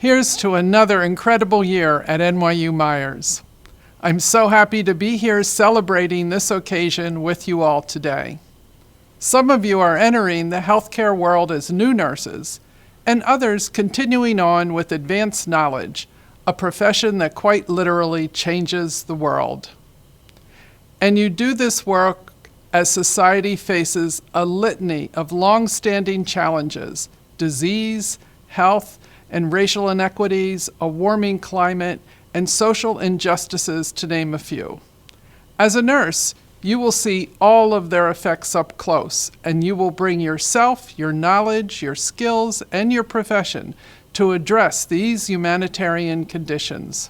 Here's to another incredible year at NYU Myers. I'm so happy to be here celebrating this occasion with you all today. Some of you are entering the healthcare world as new nurses, and others continuing on with advanced knowledge, a profession that quite literally changes the world. And you do this work as society faces a litany of long-standing challenges: disease, health, and racial inequities, a warming climate, and social injustices, to name a few. As a nurse, you will see all of their effects up close, and you will bring yourself, your knowledge, your skills, and your profession to address these humanitarian conditions.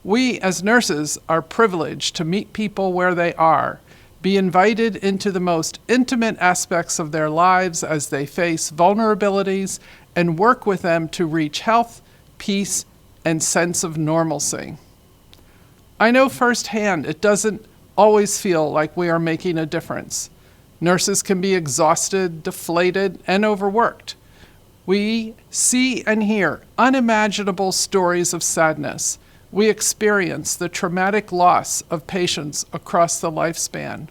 We, as nurses, are privileged to meet people where they are, be invited into the most intimate aspects of their lives as they face vulnerabilities, and work with them to reach health, peace, and sense of normalcy. I know firsthand it doesn't always feel like we are making a difference. Nurses can be exhausted, deflated, and overworked. We see and hear unimaginable stories of sadness. We experience the traumatic loss of patients across the lifespan.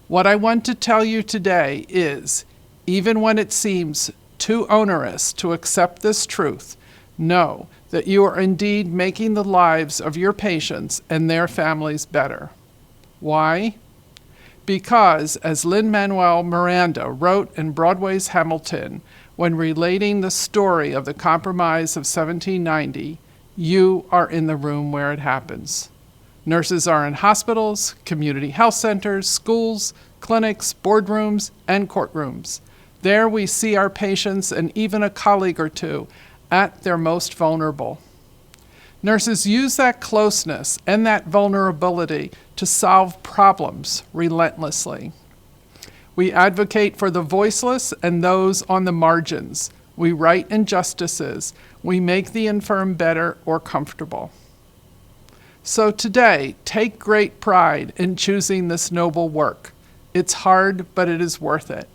What I want to tell you today is, even when it seems too onerous to accept this truth, know that you are indeed making the lives of your patients and their families better. Why? Because, as Lin-Manuel Miranda wrote in Broadway's Hamilton, when relating the story of the Compromise of 1790, you are in the room where it happens. Nurses are in hospitals, community health centers, schools, clinics, boardrooms, and courtrooms. There we see our patients and even a colleague or two at their most vulnerable. Nurses use that closeness and that vulnerability to solve problems relentlessly. We advocate for the voiceless and those on the margins. We right injustices. We make the infirm better or comfortable. So today, take great pride in choosing this noble work. It's hard, but it is worth it.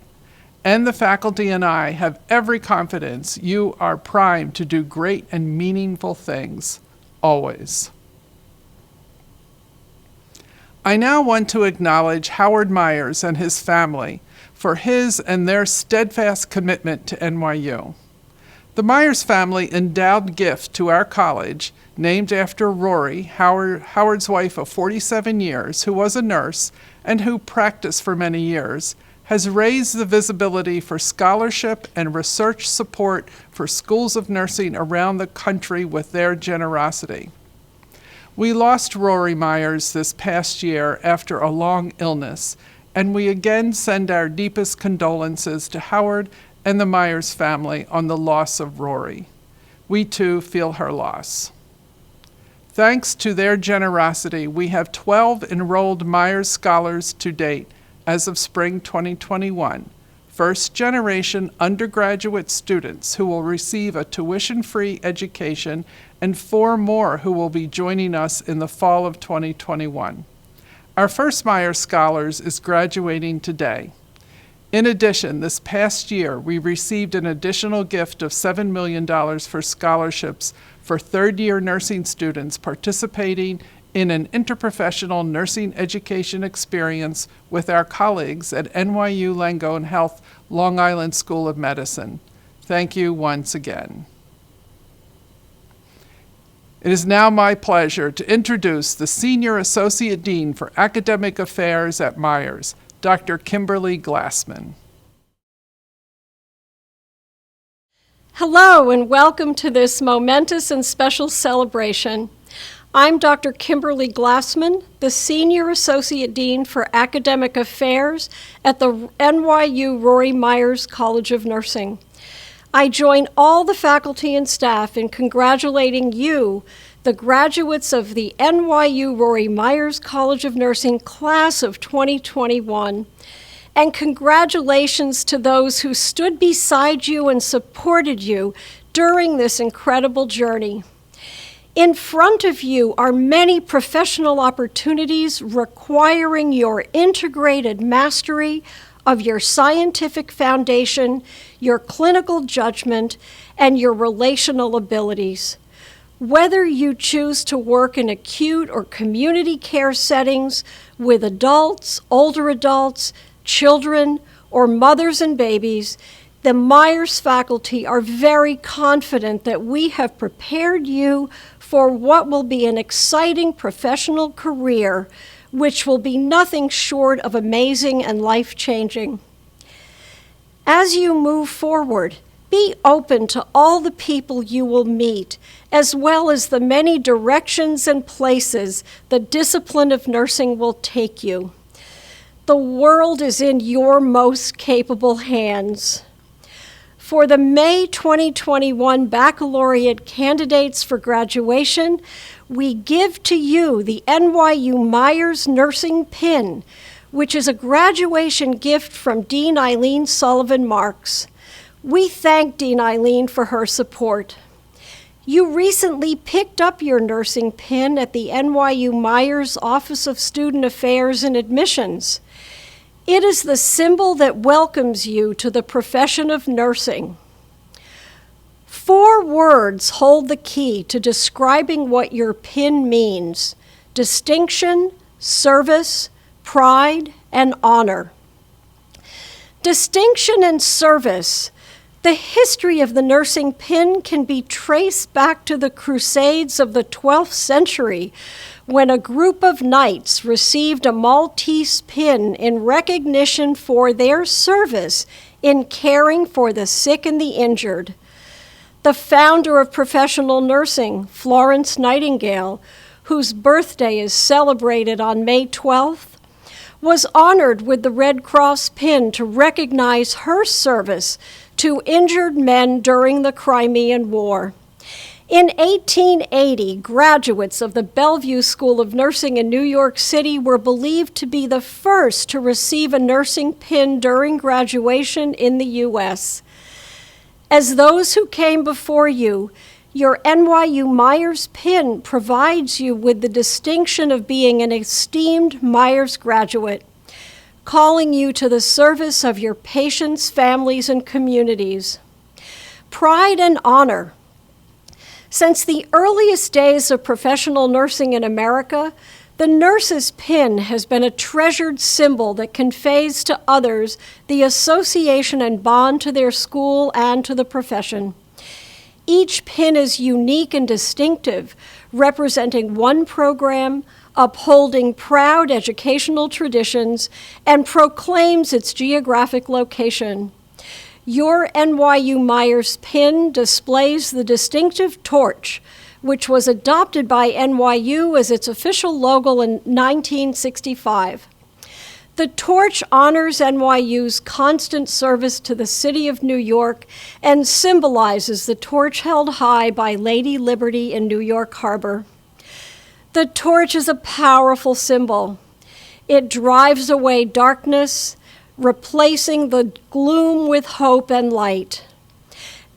And the faculty and I have every confidence you are primed to do great and meaningful things, always. I now want to acknowledge Howard Myers and his family for his and their steadfast commitment to NYU. The Myers family endowed gift to our college, named after Rory, Howard's wife of 47 years, who was a nurse and who practiced for many years, has raised the visibility for scholarship and research support for schools of nursing around the country with their generosity. We lost Rory Myers this past year after a long illness, and we again send our deepest condolences to Howard and the Myers family on the loss of Rory. We too feel her loss. Thanks to their generosity, we have 12 enrolled Myers scholars to date as of spring 2021, first-generation undergraduate students who will receive a tuition-free education, and 4 more who will be joining us in the fall of 2021. Our first Myers Scholars is graduating today. In addition, this past year, we received an additional gift of $7 million for scholarships for third-year nursing students participating in an interprofessional nursing education experience with our colleagues at NYU Langone Health Long Island School of Medicine. Thank you once again. It is now my pleasure to introduce the Senior Associate Dean for Academic Affairs at Myers, Dr. Kimberly Glassman. Hello, and welcome to this momentous and special celebration. I'm Dr. Kimberly Glassman, the Senior Associate Dean for Academic Affairs at the NYU Rory Myers College of Nursing. I join all the faculty and staff in congratulating you, the graduates of the NYU Rory Myers College of Nursing class of 2021. And congratulations to those who stood beside you and supported you during this incredible journey. In front of you are many professional opportunities requiring your integrated mastery of your scientific foundation, your clinical judgment, and your relational abilities. Whether you choose to work in acute or community care settings with adults, older adults, children, or mothers and babies, the Myers faculty are very confident that we have prepared you for what will be an exciting professional career, which will be nothing short of amazing and life-changing. As you move forward, be open to all the people you will meet, as well as the many directions and places the discipline of nursing will take you. The world is in your most capable hands. For the May 2021 baccalaureate candidates for graduation, we give to you the NYU Myers Nursing Pin, which is a graduation gift from Dean Eileen Sullivan Marks. We thank Dean Eileen for her support. You recently picked up your nursing pin at the NYU Myers Office of Student Affairs and Admissions. It is the symbol that welcomes you to the profession of nursing. 4 words hold the key to describing what your pin means: distinction, service, pride, and honor. Distinction and service. The history of the nursing pin can be traced back to the Crusades of the 12th century, when a group of knights received a Maltese pin in recognition for their service in caring for the sick and the injured. The founder of professional nursing, Florence Nightingale, whose birthday is celebrated on May 12th, was honored with the Red Cross pin to recognize her service to injured men during the Crimean War. In 1880, graduates of the Bellevue School of Nursing in New York City were believed to be the first to receive a nursing pin during graduation in the U.S. As those who came before you, your NYU Myers pin provides you with the distinction of being an esteemed Myers graduate, calling you to the service of your patients, families, and communities. Pride and honor. Since the earliest days of professional nursing in America, the nurse's pin has been a treasured symbol that conveys to others the association and bond to their school and to the profession. Each pin is unique and distinctive, representing one program, upholding proud educational traditions, and proclaims its geographic location. Your NYU Myers pin displays the distinctive torch, which was adopted by NYU as its official logo in 1965. The torch honors NYU's constant service to the city of New York and symbolizes the torch held high by Lady Liberty in New York Harbor. The torch is a powerful symbol. It drives away darkness, replacing the gloom with hope and light.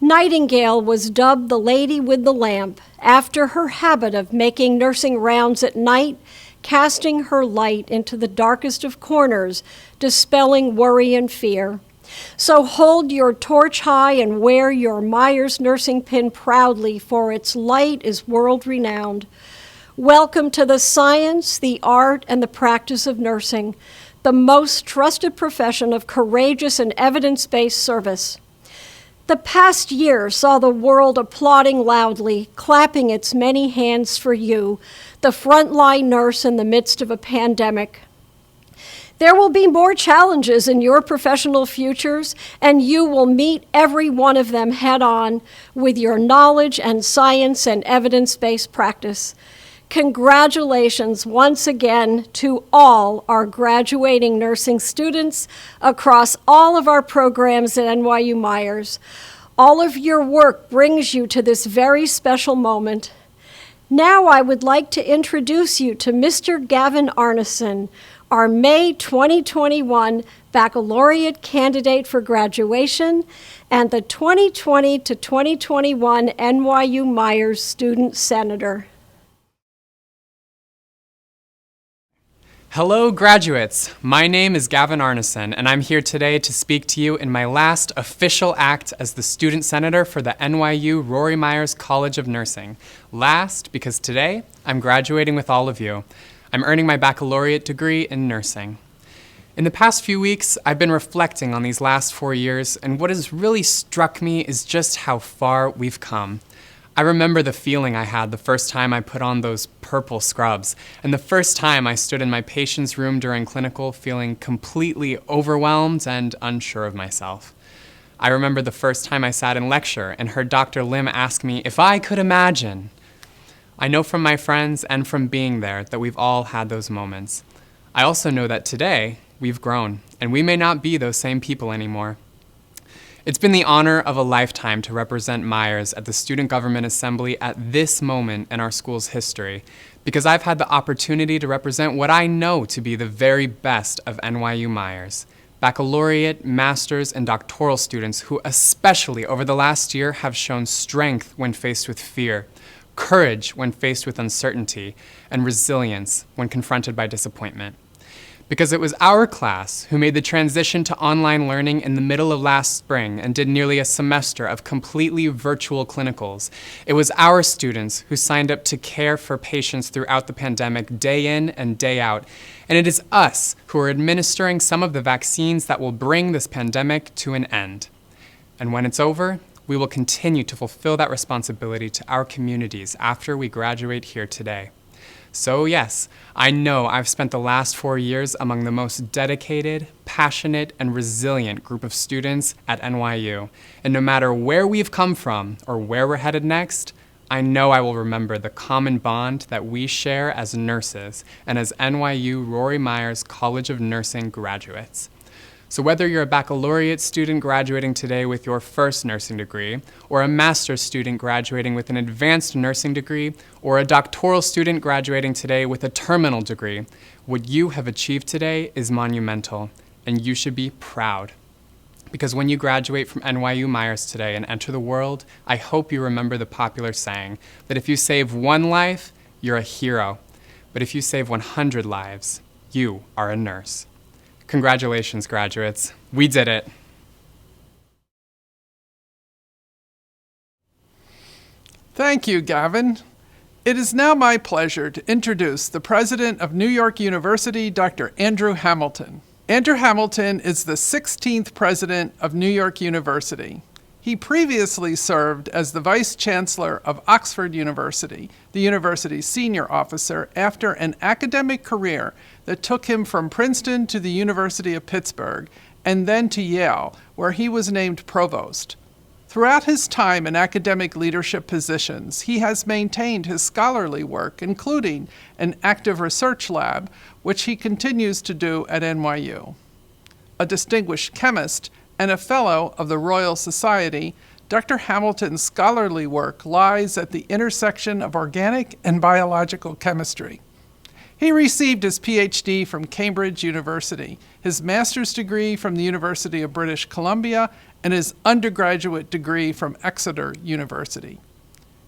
Nightingale was dubbed the Lady with the Lamp after her habit of making nursing rounds at night, casting her light into the darkest of corners, dispelling worry and fear. So hold your torch high and wear your Myers nursing pin proudly, for its light is world-renowned. Welcome to the science, the art, and the practice of nursing, the most trusted profession of courageous and evidence-based service. The past year saw the world applauding loudly, clapping its many hands for you, the frontline nurse in the midst of a pandemic. There will be more challenges in your professional futures, and you will meet every one of them head-on with your knowledge and science and evidence-based practice. Congratulations once again to all our graduating nursing students across all of our programs at NYU Myers. All of your work brings you to this very special moment. Now I would like to introduce you to Mr. Gavin Arneson, our May 2021 baccalaureate candidate for graduation and the 2020 to 2021 NYU Myers student senator. Hello, graduates. My name is Gavin Arneson, and I'm here today to speak to you in my last official act as the student senator for the NYU Rory Myers College of Nursing. Last, because today I'm graduating with all of you. I'm earning my baccalaureate degree in nursing. In the past few weeks, I've been reflecting on these last 4 years, and what has really struck me is just how far we've come. I remember the feeling I had the first time I put on those purple scrubs, and the first time I stood in my patient's room during clinical feeling completely overwhelmed and unsure of myself. I remember the first time I sat in lecture and heard Dr. Lim ask me if I could imagine. I know from my friends and from being there that we've all had those moments. I also know that today we've grown, and we may not be those same people anymore. It's been the honor of a lifetime to represent Myers at the Student Government Assembly at this moment in our school's history, because I've had the opportunity to represent what I know to be the very best of NYU Myers, baccalaureate, master's, and doctoral students who especially over the last year have shown strength when faced with fear, courage when faced with uncertainty, and resilience when confronted by disappointment. Because it was our class who made the transition to online learning in the middle of last spring and did nearly a semester of completely virtual clinicals. It was our students who signed up to care for patients throughout the pandemic day in and day out. And it is us who are administering some of the vaccines that will bring this pandemic to an end. And when it's over, we will continue to fulfill that responsibility to our communities after we graduate here today. So yes, I know I've spent the last 4 years among the most dedicated, passionate, and resilient group of students at NYU. And no matter where we've come from or where we're headed next, I know I will remember the common bond that we share as nurses and as NYU Rory Myers College of Nursing graduates. So whether you're a baccalaureate student graduating today with your first nursing degree, or a master's student graduating with an advanced nursing degree, or a doctoral student graduating today with a terminal degree, what you have achieved today is monumental, and you should be proud. Because when you graduate from NYU Myers today and enter the world, I hope you remember the popular saying that if you save one life, you're a hero. But if you save 100 lives, you are a nurse. Congratulations, graduates. We did it. Thank you, Gavin. It is now my pleasure to introduce the president of New York University, Dr. Andrew Hamilton. Andrew Hamilton is the 16th president of New York University. He previously served as the vice chancellor of Oxford University, the university's senior officer, after an academic career that took him from Princeton to the University of Pittsburgh and then to Yale, where he was named provost. Throughout his time in academic leadership positions, he has maintained his scholarly work, including an active research lab, which he continues to do at NYU. A distinguished chemist and a fellow of the Royal Society, Dr. Hamilton's scholarly work lies at the intersection of organic and biological chemistry. He received his PhD from Cambridge University, his master's degree from the University of British Columbia, and his undergraduate degree from Exeter University.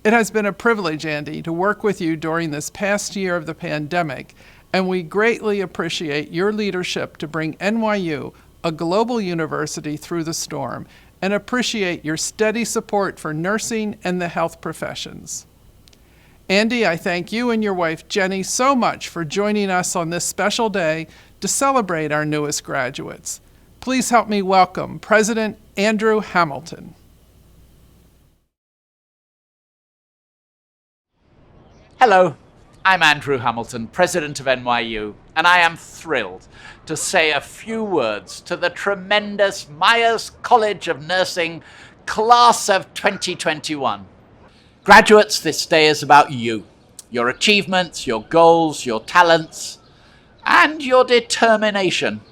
It has been a privilege, Andy, to work with you during this past year of the pandemic, and we greatly appreciate your leadership to bring NYU, a global university, through the storm, and appreciate your steady support for nursing and the health professions. Andy, I thank you and your wife, Jenny, so much for joining us on this special day to celebrate our newest graduates. Please help me welcome President Andrew Hamilton. Hello, I'm Andrew Hamilton, President of NYU, and I am thrilled to say a few words to the tremendous Myers College of Nursing Class of 2021. Graduates, this day is about you, your achievements, your goals, your talents, and your determination.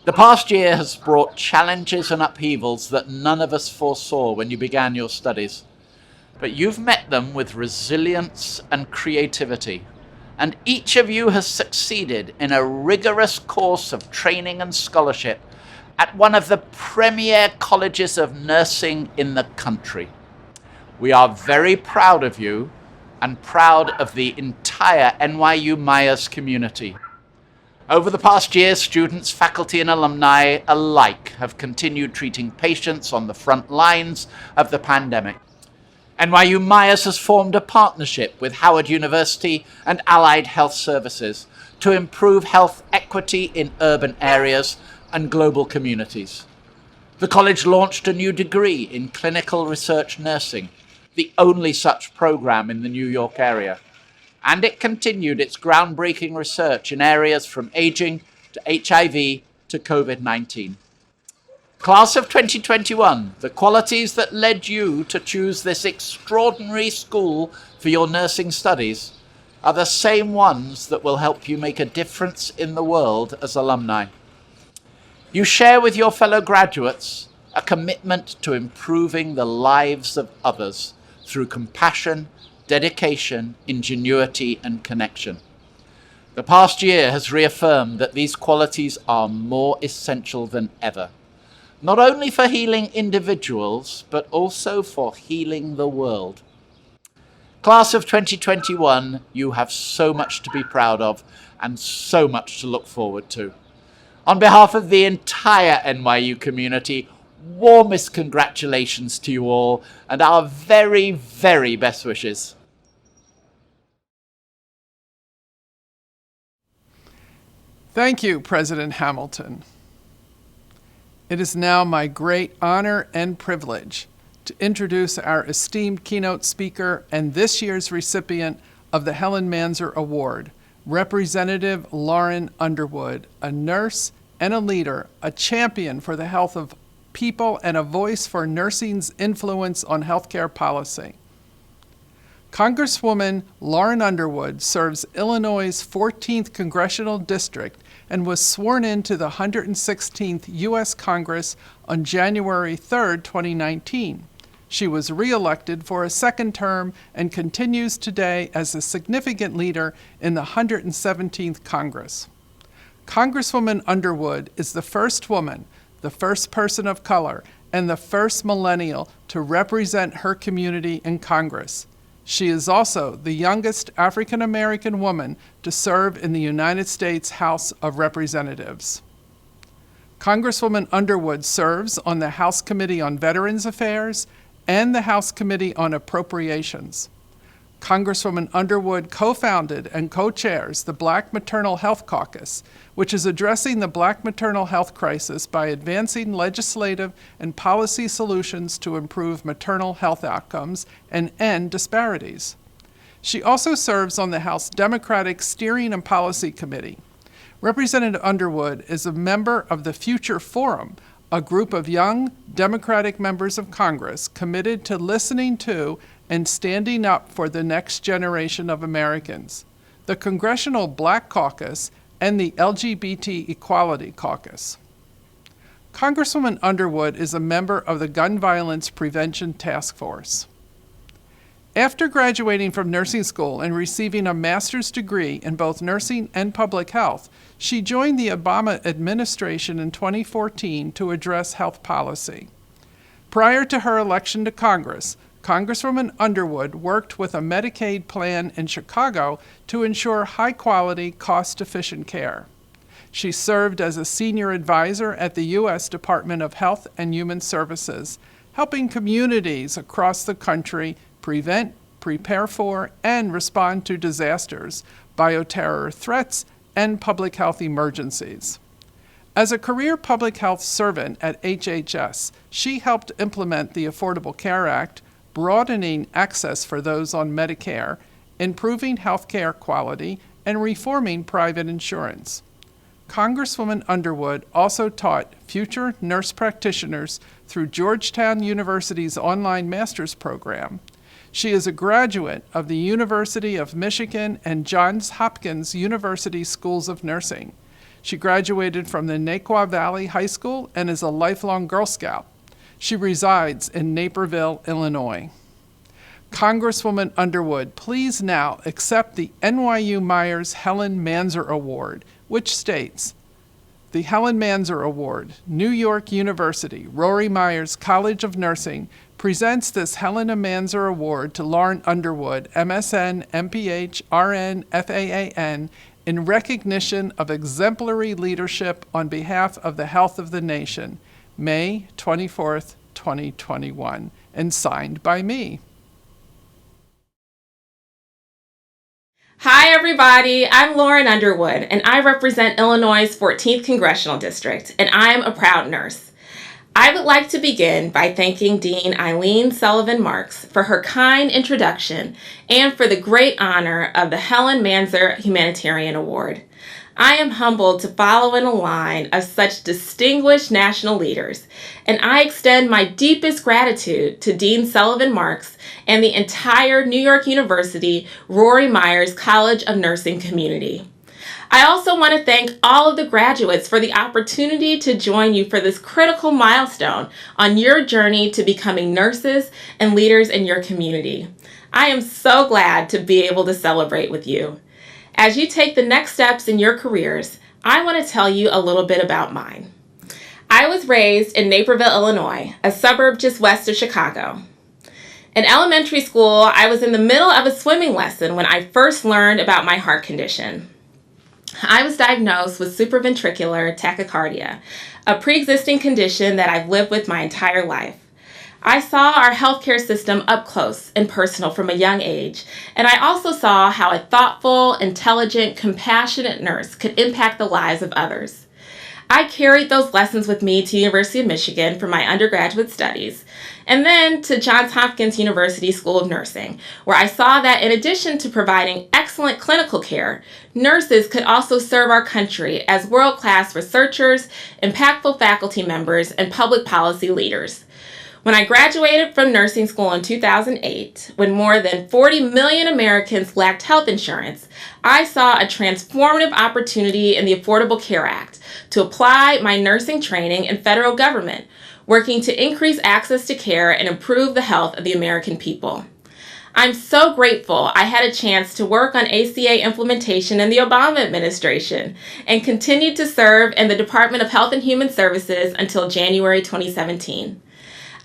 The past year has brought challenges and upheavals that none of us foresaw when you began your studies. But you've met them with resilience and creativity, and each of you has succeeded in a rigorous course of training and scholarship at one of the premier colleges of nursing in the country. We are very proud of you and proud of the entire NYU Myers community. Over the past year, students, faculty, and alumni alike have continued treating patients on the front lines of the pandemic. NYU Myers has formed a partnership with Howard University and Allied Health Services to improve health equity in urban areas and global communities. The college launched a new degree in clinical research nursing, the only such program in the New York area. And it continued its groundbreaking research in areas from aging to HIV to COVID-19. Class of 2021, the qualities that led you to choose this extraordinary school for your nursing studies are the same ones that will help you make a difference in the world as alumni. You share with your fellow graduates a commitment to improving the lives of others through compassion, dedication, ingenuity, and connection. The past year has reaffirmed that these qualities are more essential than ever, not only for healing individuals, but also for healing the world. Class of 2021, you have so much to be proud of and so much to look forward to. On behalf of the entire NYU community, warmest congratulations to you all and our very, very best wishes. Thank you, President Hamilton. It is now my great honor and privilege to introduce our esteemed keynote speaker and this year's recipient of the Helen Manzer Award, Representative Lauren Underwood, a nurse and a leader, a champion for the health of people, and a voice for nursing's influence on healthcare policy. Congresswoman Lauren Underwood serves Illinois' 14th Congressional District and was sworn into the 116th U.S. Congress on January 3, 2019. She was re-elected for a second term and continues today as a significant leader in the 117th Congress. Congresswoman Underwood is the first woman, the first person of color, and the first millennial to represent her community in Congress. She is also the youngest African American woman to serve in the United States House of Representatives. Congresswoman Underwood serves on the House Committee on Veterans Affairs and the House Committee on Appropriations. Congresswoman Underwood co-founded and co-chairs the Black Maternal Health Caucus, which is addressing the Black maternal health crisis by advancing legislative and policy solutions to improve maternal health outcomes and end disparities. She also serves on the House Democratic Steering and Policy Committee. Representative Underwood is a member of the Future Forum, a group of young Democratic members of Congress committed to listening to and standing up for the next generation of Americans, the Congressional Black Caucus, and the LGBT Equality Caucus. Congresswoman Underwood is a member of the Gun Violence Prevention Task Force. After graduating from nursing school and receiving a master's degree in both nursing and public health, she joined the Obama administration in 2014 to address health policy. Prior to her election to Congress, Congresswoman Underwood worked with a Medicaid plan in Chicago to ensure high-quality, cost-efficient care. She served as a senior advisor at the U.S. Department of Health and Human Services, helping communities across the country prevent, prepare for, and respond to disasters, bioterror threats, and public health emergencies. As a career public health servant at HHS, she helped implement the Affordable Care Act, broadening access for those on Medicare, improving health care quality, and reforming private insurance. Congresswoman Underwood also taught future nurse practitioners through Georgetown University's online master's program. She is a graduate of the University of Michigan and Johns Hopkins University Schools of Nursing. She graduated from the Naquan Valley High School and is a lifelong Girl Scout. She resides in Naperville, Illinois. Congresswoman Underwood, please now accept the NYU Myers Helen Manzer Award, which states, the Helen Manzer Award, New York University, Rory Myers College of Nursing, presents this Helena Manzer Award to Lauren Underwood, MSN, MPH, RN, FAAN, in recognition of exemplary leadership on behalf of the health of the nation, May 24th, 2021, and signed by me. Hi everybody, I'm Lauren Underwood and I represent Illinois' 14th Congressional District, and I'm a proud nurse. I would like to begin by thanking Dean Eileen Sullivan Marks for her kind introduction and for the great honor of the Helen Manzer Humanitarian Award. I am humbled to follow in a line of such distinguished national leaders, and I extend my deepest gratitude to Dean Sullivan Marks and the entire New York University Rory Myers College of Nursing community. I also want to thank all of the graduates for the opportunity to join you for this critical milestone on your journey to becoming nurses and leaders in your community. I am so glad to be able to celebrate with you. As you take the next steps in your careers, I want to tell you a little bit about mine. I was raised in Naperville, Illinois, a suburb just west of Chicago. In elementary school, I was in the middle of a swimming lesson when I first learned about my heart condition. I was diagnosed with supraventricular tachycardia, a pre-existing condition that I've lived with my entire life. I saw our healthcare system up close and personal from a young age, and I also saw how a thoughtful, intelligent, compassionate nurse could impact the lives of others. I carried those lessons with me to University of Michigan for my undergraduate studies, and then to Johns Hopkins University School of Nursing, where I saw that in addition to providing excellent clinical care, nurses could also serve our country as world-class researchers, impactful faculty members, and public policy leaders. When I graduated from nursing school in 2008, when more than 40 million Americans lacked health insurance, I saw a transformative opportunity in the Affordable Care Act to apply my nursing training in federal government, working to increase access to care and improve the health of the American people. I'm so grateful I had a chance to work on ACA implementation in the Obama administration and continued to serve in the Department of Health and Human Services until January 2017.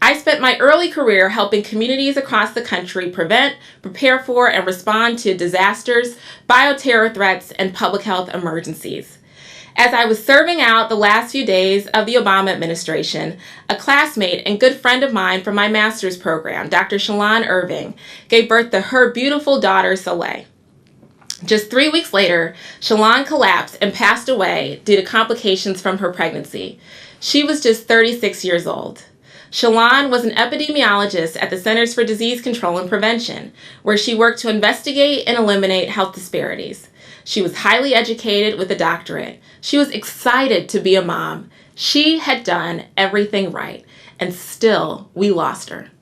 I spent my early career helping communities across the country prevent, prepare for, and respond to disasters, bioterror threats, and public health emergencies. As I was serving out the last few days of the Obama administration, a classmate and good friend of mine from my master's program, Dr. Shalon Irving, gave birth to her beautiful daughter, Soleil. Just 3 weeks later, Shalon collapsed and passed away due to complications from her pregnancy. She was just 36 years old. Shalon was an epidemiologist at the Centers for Disease Control and Prevention, where she worked to investigate and eliminate health disparities. She was highly educated with a doctorate. She was excited to be a mom. She had done everything right, and still we lost her.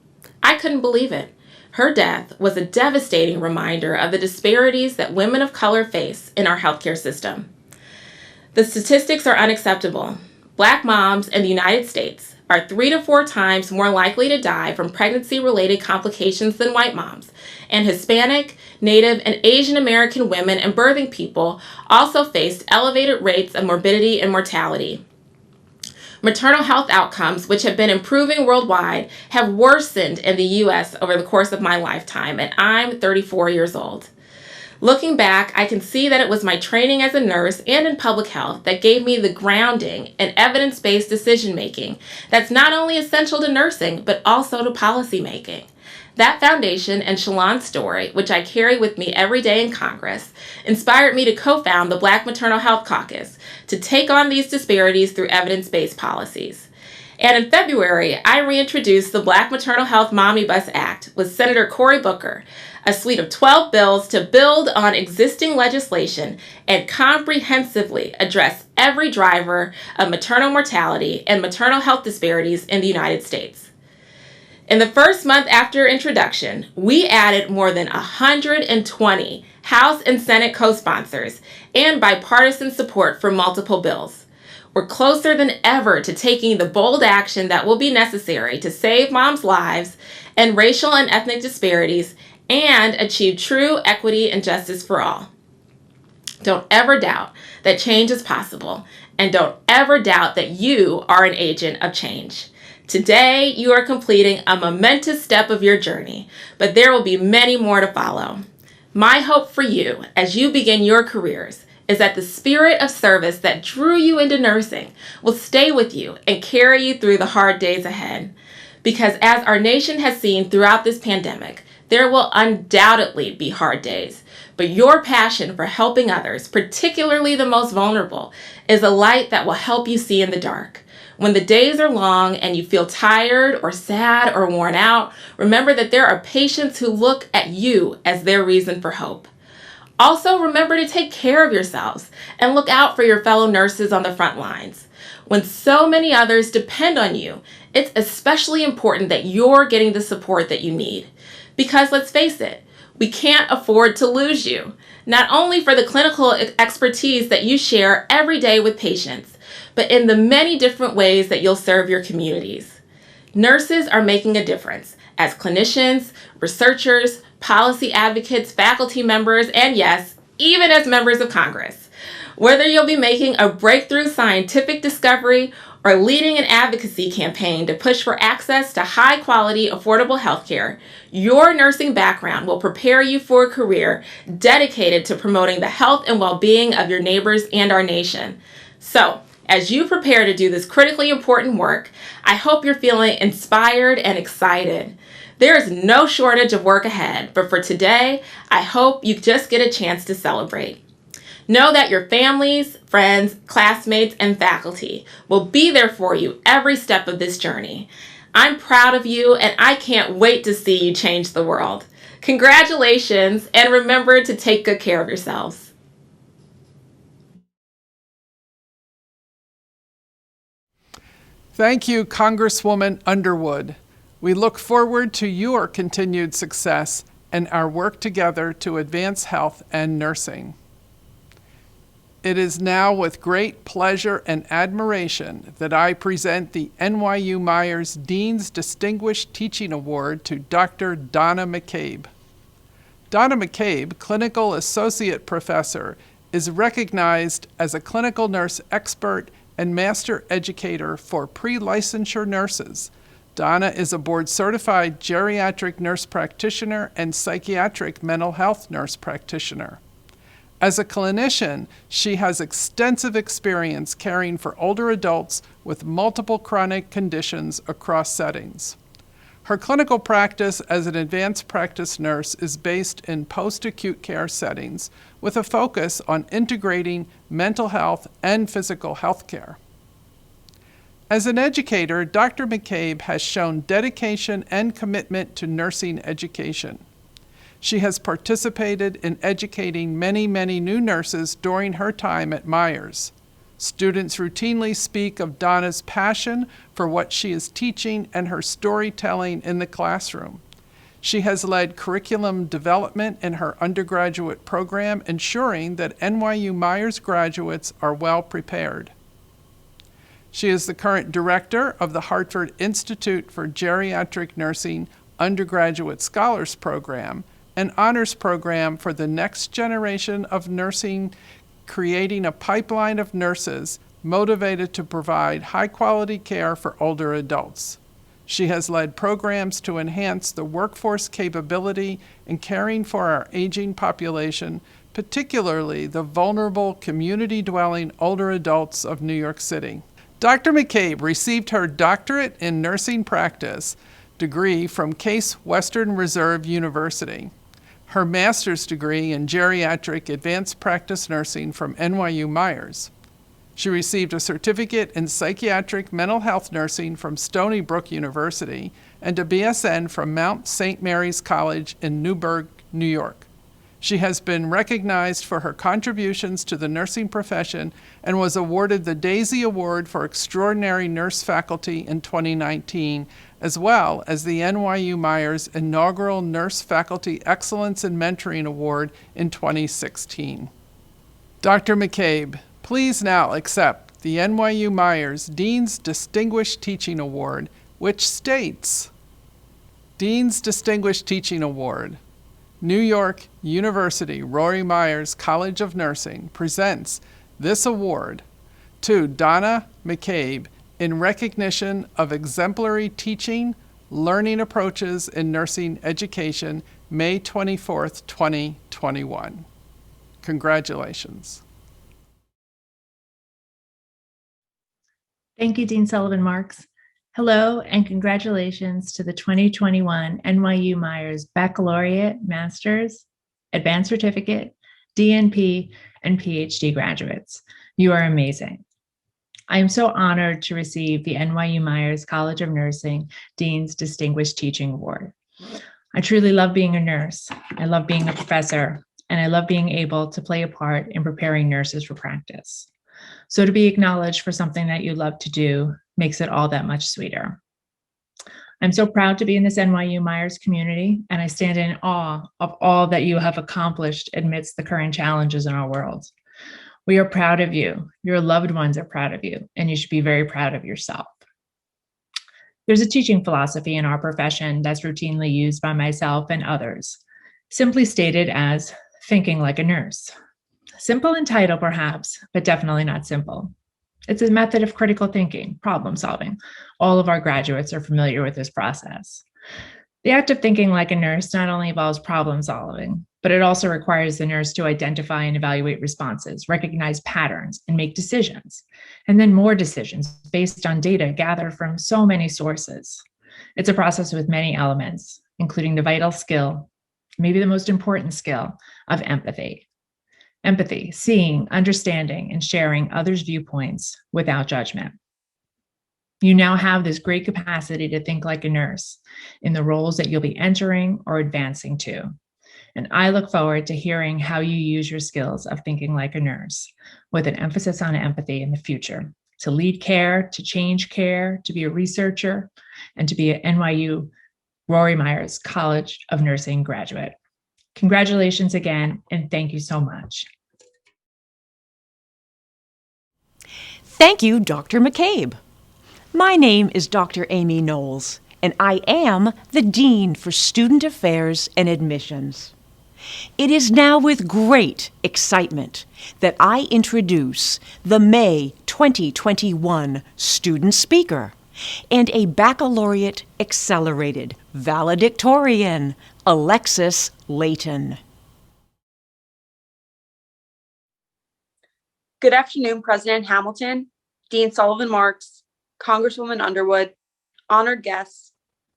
I couldn't believe it. Her death was a devastating reminder of the disparities that women of color face in our healthcare system. The statistics are unacceptable. Black moms in the United States are 3 to 4 times more likely to die from pregnancy-related complications than white moms, and Hispanic, Native, and Asian American women and birthing people also faced elevated rates of morbidity and mortality. Maternal health outcomes, which have been improving worldwide, have worsened in the U.S. over the course of my lifetime, and I'm 34 years old. Looking back, I can see that it was my training as a nurse and in public health that gave me the grounding in evidence-based decision-making that's not only essential to nursing, but also to policy-making. That foundation and Shalon's story, which I carry with me every day in Congress, inspired me to co-found the Black Maternal Health Caucus to take on these disparities through evidence-based policies. And in February, I reintroduced the Black Maternal Health Mommy Bus Act with Senator Cory Booker, a suite of 12 bills to build on existing legislation and comprehensively address every driver of maternal mortality and maternal health disparities in the United States. In the first month after introduction, we added more than 120 House and Senate co-sponsors and bipartisan support for multiple bills. We're closer than ever to taking the bold action that will be necessary to save moms' lives and racial and ethnic disparities and achieve true equity and justice for all. Don't ever doubt that change is possible, and don't ever doubt that you are an agent of change. Today, you are completing a momentous step of your journey, but there will be many more to follow. My hope for you as you begin your careers is that the spirit of service that drew you into nursing will stay with you and carry you through the hard days ahead. Because as our nation has seen throughout this pandemic, there will undoubtedly be hard days. But your passion for helping others, particularly the most vulnerable, is a light that will help you see in the dark. When the days are long and you feel tired or sad or worn out, remember that there are patients who look at you as their reason for hope. Also, remember to take care of yourselves and look out for your fellow nurses on the front lines. When so many others depend on you, it's especially important that you're getting the support that you need. Because let's face it, we can't afford to lose you, not only for the clinical expertise that you share every day with patients, but in the many different ways that you'll serve your communities. Nurses are making a difference as clinicians, researchers, policy advocates, faculty members, and yes, even as members of Congress. Whether you'll be making a breakthrough scientific discovery or leading an advocacy campaign to push for access to high-quality, affordable healthcare, your nursing background will prepare you for a career dedicated to promoting the health and well-being of your neighbors and our nation. So, as you prepare to do this critically important work, I hope you're feeling inspired and excited. There is no shortage of work ahead, but for today, I hope you just get a chance to celebrate. Know that your families, friends, classmates, and faculty will be there for you every step of this journey. I'm proud of you, and I can't wait to see you change the world. Congratulations, and remember to take good care of yourselves. Thank you, Congresswoman Underwood. We look forward to your continued success and our work together to advance health and nursing. It is now with great pleasure and admiration that I present the NYU Myers Dean's Distinguished Teaching Award to Dr. Donna McCabe. Donna McCabe, Clinical Associate Professor, is recognized as a clinical nurse expert and master educator for pre-licensure nurses. Donna is a board-certified geriatric nurse practitioner and psychiatric mental health nurse practitioner. As a clinician, she has extensive experience caring for older adults with multiple chronic conditions across settings. Her clinical practice as an advanced practice nurse is based in post-acute care settings with a focus on integrating mental health and physical health care. As an educator, Dr. McCabe has shown dedication and commitment to nursing education. She has participated in educating many new nurses during her time at Myers. Students routinely speak of Donna's passion for what she is teaching and her storytelling in the classroom. She has led curriculum development in her undergraduate program, ensuring that NYU Myers graduates are well prepared. She is the current director of the Hartford Institute for Geriatric Nursing Undergraduate Scholars Program, an honors program for the next generation of nursing, creating a pipeline of nurses motivated to provide high-quality care for older adults. She has led programs to enhance the workforce capability in caring for our aging population, particularly the vulnerable community-dwelling older adults of New York City. Dr. McCabe received her doctorate in nursing practice degree from Case Western Reserve University, her master's degree in geriatric advanced practice nursing from NYU Myers. She received a certificate in psychiatric mental health nursing from Stony Brook University and a BSN from Mount St. Mary's College in Newburgh, New York. She has been recognized for her contributions to the nursing profession and was awarded the Daisy Award for Extraordinary Nurse Faculty in 2019, as well as the NYU Myers Inaugural Nurse Faculty Excellence in Mentoring Award in 2016. Dr. McCabe, please now accept the NYU Myers Dean's Distinguished Teaching Award, which states, Dean's Distinguished Teaching Award, New York University Rory Myers College of Nursing presents this award to Donna McCabe in recognition of exemplary teaching, learning approaches in nursing education, May 24th, 2021. Congratulations. Thank you, Dean Sullivan Marks. Hello, and congratulations to the 2021 NYU Myers Baccalaureate, Master's, Advanced Certificate, DNP, and PhD graduates. You are amazing. I am so honored to receive the NYU Myers College of Nursing Dean's Distinguished Teaching Award. I truly love being a nurse. I love being a professor, and I love being able to play a part in preparing nurses for practice. So to be acknowledged for something that you love to do makes it all that much sweeter. I'm so proud to be in this NYU Myers community, and I stand in awe of all that you have accomplished amidst the current challenges in our world. We are proud of you. Your loved ones are proud of you, and you should be very proud of yourself. There's a teaching philosophy in our profession that's routinely used by myself and others, simply stated as thinking like a nurse. Simple in title, perhaps, but definitely not simple. It's a method of critical thinking, problem solving. All of our graduates are familiar with this process. The act of thinking like a nurse not only involves problem solving, but it also requires the nurse to identify and evaluate responses, recognize patterns, and make decisions, and then more decisions based on data gathered from so many sources. It's a process with many elements, including the vital skill, maybe the most important skill, of empathy. Empathy, seeing, understanding, and sharing others' viewpoints without judgment. You now have this great capacity to think like a nurse in the roles that you'll be entering or advancing to. And I look forward to hearing how you use your skills of thinking like a nurse with an emphasis on empathy in the future, to lead care, to change care, to be a researcher, and to be an NYU Rory Myers College of Nursing graduate. Congratulations again, and thank you so much. Thank you, Dr. McCabe. My name is Dr. Amy Knowles, and I am the Dean for Student Affairs and Admissions. It is now with great excitement that I introduce the May 2021 student speaker and a baccalaureate accelerated valedictorian, Alexis Layton. Good afternoon, President Hamilton, Dean Sullivan Marks, Congresswoman Underwood, honored guests,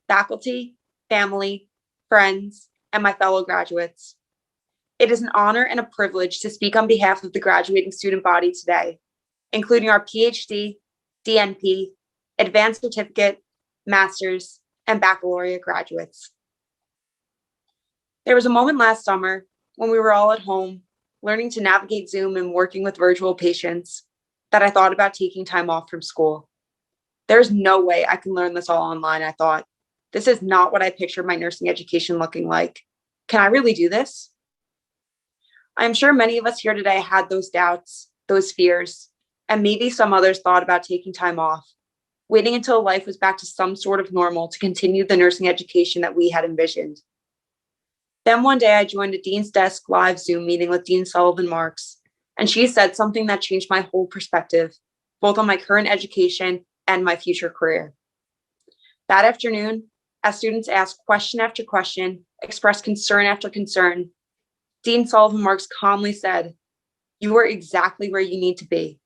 faculty, family, friends, and my fellow graduates. It is an honor and a privilege to speak on behalf of the graduating student body today, including our PhD, DNP, Advanced Certificate, Master's, and Baccalaureate graduates. There was a moment last summer when we were all at home, learning to navigate Zoom and working with virtual patients, that I thought about taking time off from school. There's no way I can learn this all online, I thought. This is not what I pictured my nursing education looking like. Can I really do this? I'm sure many of us here today had those doubts, those fears, and maybe some others thought about taking time off, waiting until life was back to some sort of normal to continue the nursing education that we had envisioned. Then one day I joined a Dean's Desk live Zoom meeting with Dean Sullivan Marks, and she said something that changed my whole perspective, both on my current education and my future career. That afternoon, as students asked question after question, expressed concern after concern, Dean Sullivan Marks calmly said, "You are exactly where you need to be.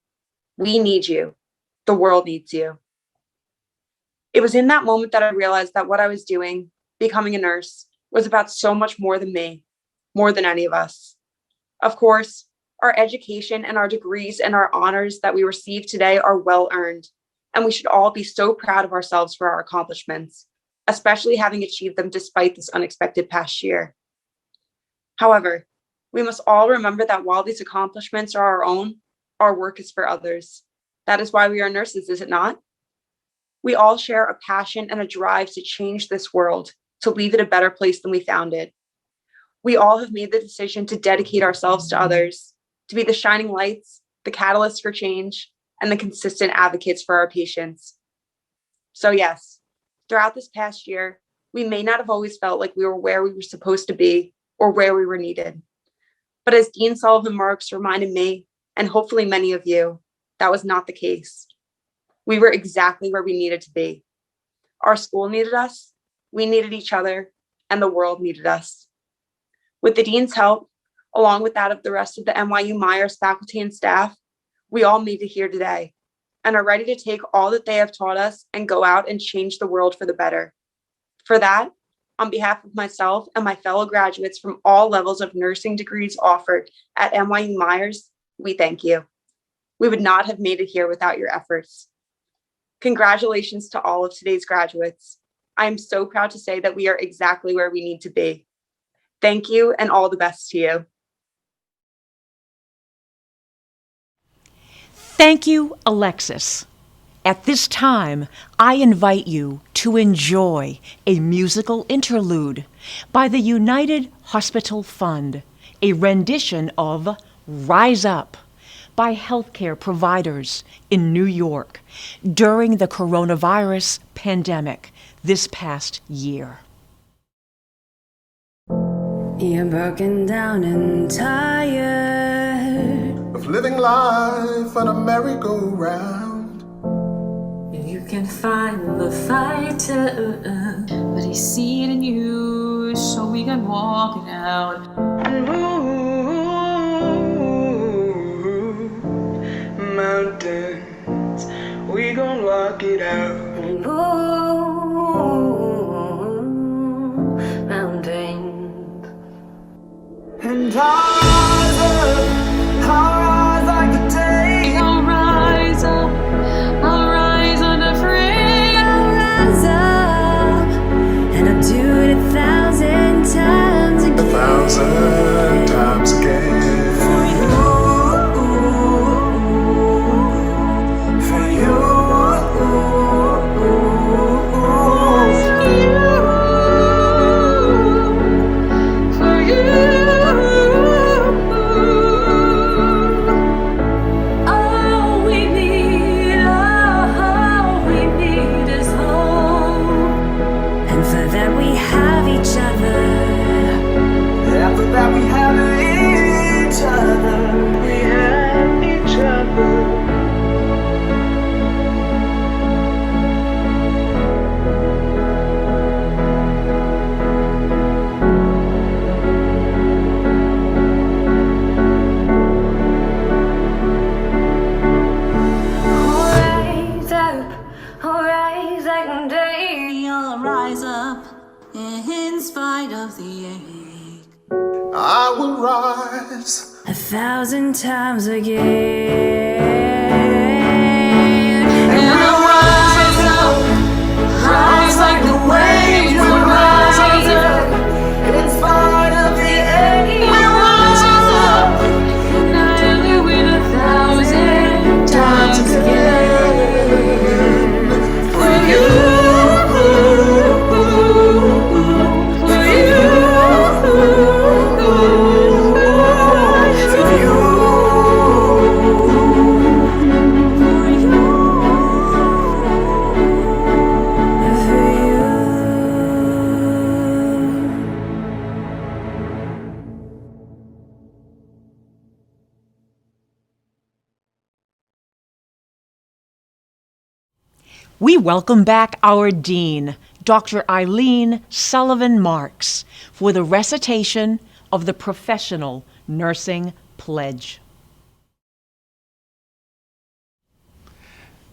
We need you. The world needs you." It was in that moment that I realized that what I was doing, becoming a nurse, was about so much more than me, more than any of us. Of course, our education and our degrees and our honors that we receive today are well earned, and we should all be so proud of ourselves for our accomplishments, especially having achieved them despite this unexpected past year. However, we must all remember that while these accomplishments are our own, our work is for others. That is why we are nurses, is it not? We all share a passion and a drive to change this world, to leave it a better place than we found it. We all have made the decision to dedicate ourselves to others, to be the shining lights, the catalysts for change, and the consistent advocates for our patients. So yes, throughout this past year, we may not have always felt like we were where we were supposed to be or where we were needed. But as Dean Sullivan Marks reminded me, and hopefully many of you, that was not the case. We were exactly where we needed to be. Our school needed us, we needed each other, and the world needed us. With the Dean's help, along with that of the rest of the NYU Myers faculty and staff, we all made it here today. and are ready to take all that they have taught us and go out and change the world for the better. For that, on behalf of myself and my fellow graduates from all levels of nursing degrees offered at NYU Myers, we thank you. We would not have made it here without your efforts. Congratulations to all of today's graduates. I am so proud to say that we are exactly where we need to be. Thank you and all the best to you. Thank you, Alexis. At this time, I invite you to enjoy a musical interlude by the United Hospital Fund, a rendition of Rise Up by healthcare providers in New York during the coronavirus pandemic this past year. You're broken down and tired of living life on a merry-go-round. You can find the fighter, but he's seen in you, so we can walk it out. And move mountains, we gon' walk it out. And move mountains. And I'll rise like the day. I'll rise up, I'll rise unafraid. I'll rise up, and I'll do it 1,000 times again. 1,000 times again. For you, for you, for you. that we have each other. We have each other. Rise like one day, I'll rise up in spite of the ache. I will rise 1,000 times again. And we'll rise up, rise like the waves. We'll rise up in spite of the ache. We'll rise up, and I'll do it 1,000 times again. for you, for you, for you. We welcome back our Dean, Dr. Eileen Sullivan Marks, for the recitation of the Professional Nursing Pledge.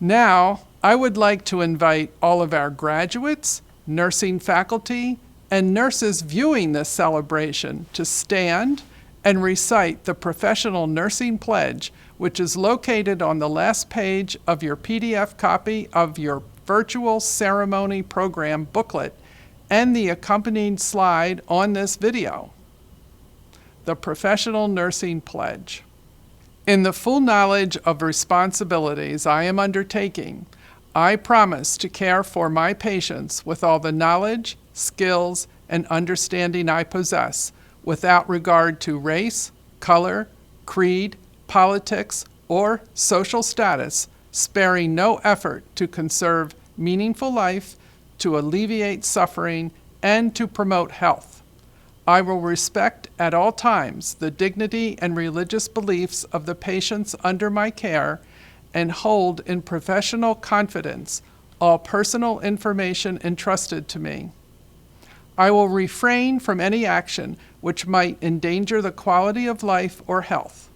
Now, I would like to invite all of our graduates, nursing faculty, and nurses viewing this celebration to stand and recite the Professional Nursing Pledge, which is located on the last page of your PDF copy of your virtual ceremony program booklet and the accompanying slide on this video. The Professional Nursing Pledge. In the full knowledge of responsibilities I am undertaking, I promise to care for my patients with all the knowledge, skills, and understanding I possess, without regard to race, color, creed, politics, or social status, sparing no effort to conserve meaningful life, to alleviate suffering, and to promote health. I will respect at all times the dignity and religious beliefs of the patients under my care and hold in professional confidence all personal information entrusted to me. I will refrain from any action which might endanger the quality of life or health.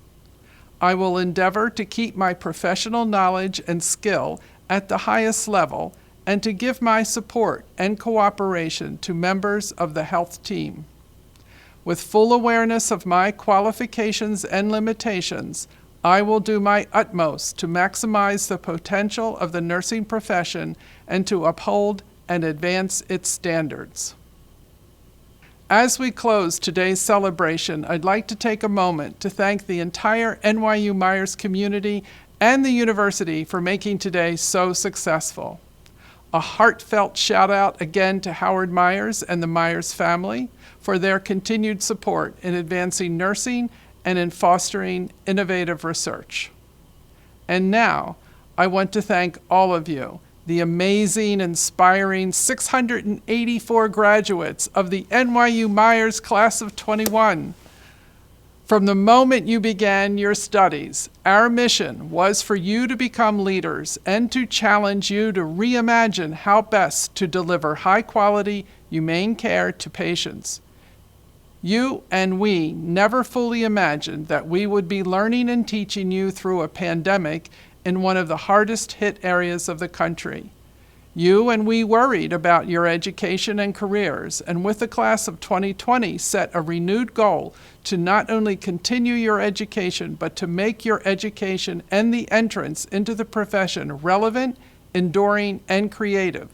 I will endeavor to keep my professional knowledge and skill at the highest level and to give my support and cooperation to members of the health team. With full awareness of my qualifications and limitations, I will do my utmost to maximize the potential of the nursing profession and to uphold and advance its standards. As we close today's celebration, I'd like to take a moment to thank the entire NYU Myers community and the university for making today so successful. A heartfelt shout out again to Howard Myers and the Myers family for their continued support in advancing nursing and in fostering innovative research. And now, I want to thank all of you, the amazing, inspiring 684 graduates of the NYU Myers Class of 21. From the moment you began your studies, our mission was for you to become leaders and to challenge you to reimagine how best to deliver high-quality, humane care to patients. You and we never fully imagined that we would be learning and teaching you through a pandemic in one of the hardest hit areas of the country. You and we worried about your education and careers, and with the class of 2020 set a renewed goal to not only continue your education, but to make your education and the entrance into the profession relevant, enduring, and creative.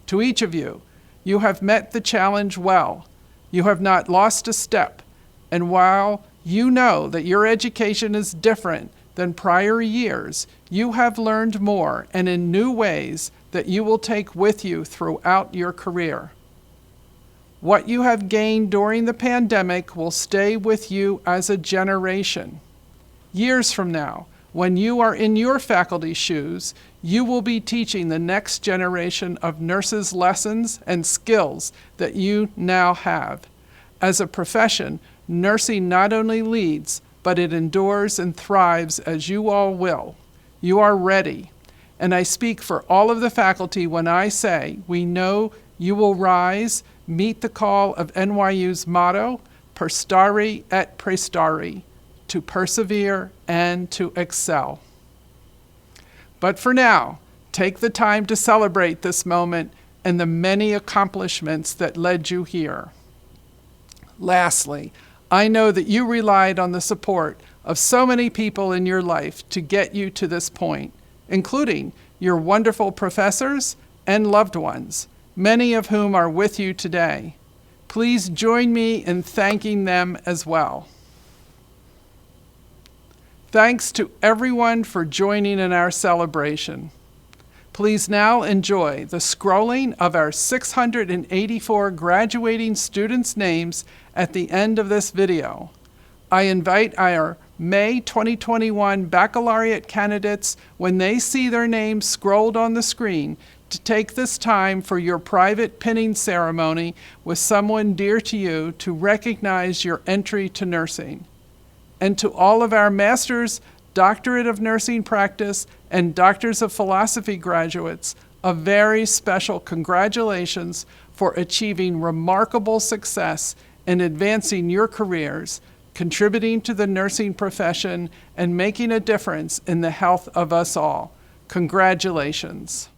To each of you, you have met the challenge well. You have not lost a step, and while you know that your education is different than prior years, you have learned more and in new ways that you will take with you throughout your career. What you have gained during the pandemic will stay with you as a generation. Years from now, when you are in your faculty shoes, you will be teaching the next generation of nurses lessons and skills that you now have. As a profession, nursing not only leads, but it endures and thrives as you all will. You are ready. And I speak for all of the faculty when I say we know you will rise, meet the call of NYU's motto, Perstare et Prestare, to persevere and to excel. But for now, take the time to celebrate this moment and the many accomplishments that led you here. Lastly, I know that you relied on the support of so many people in your life to get you to this point, including your wonderful professors and loved ones, many of whom are with you today. Please join me in thanking them as well. Thanks to everyone for joining in our celebration. Please now enjoy the scrolling of our 684 graduating students' names at the end of this video. I invite our May 2021 baccalaureate candidates, when they see their names scrolled on the screen, to take this time for your private pinning ceremony with someone dear to you to recognize your entry to nursing. And to all of our master's, doctorate of nursing practice, and doctors of philosophy graduates, a very special congratulations for achieving remarkable success in advancing your careers, contributing to the nursing profession, and making a difference in the health of us all. Congratulations.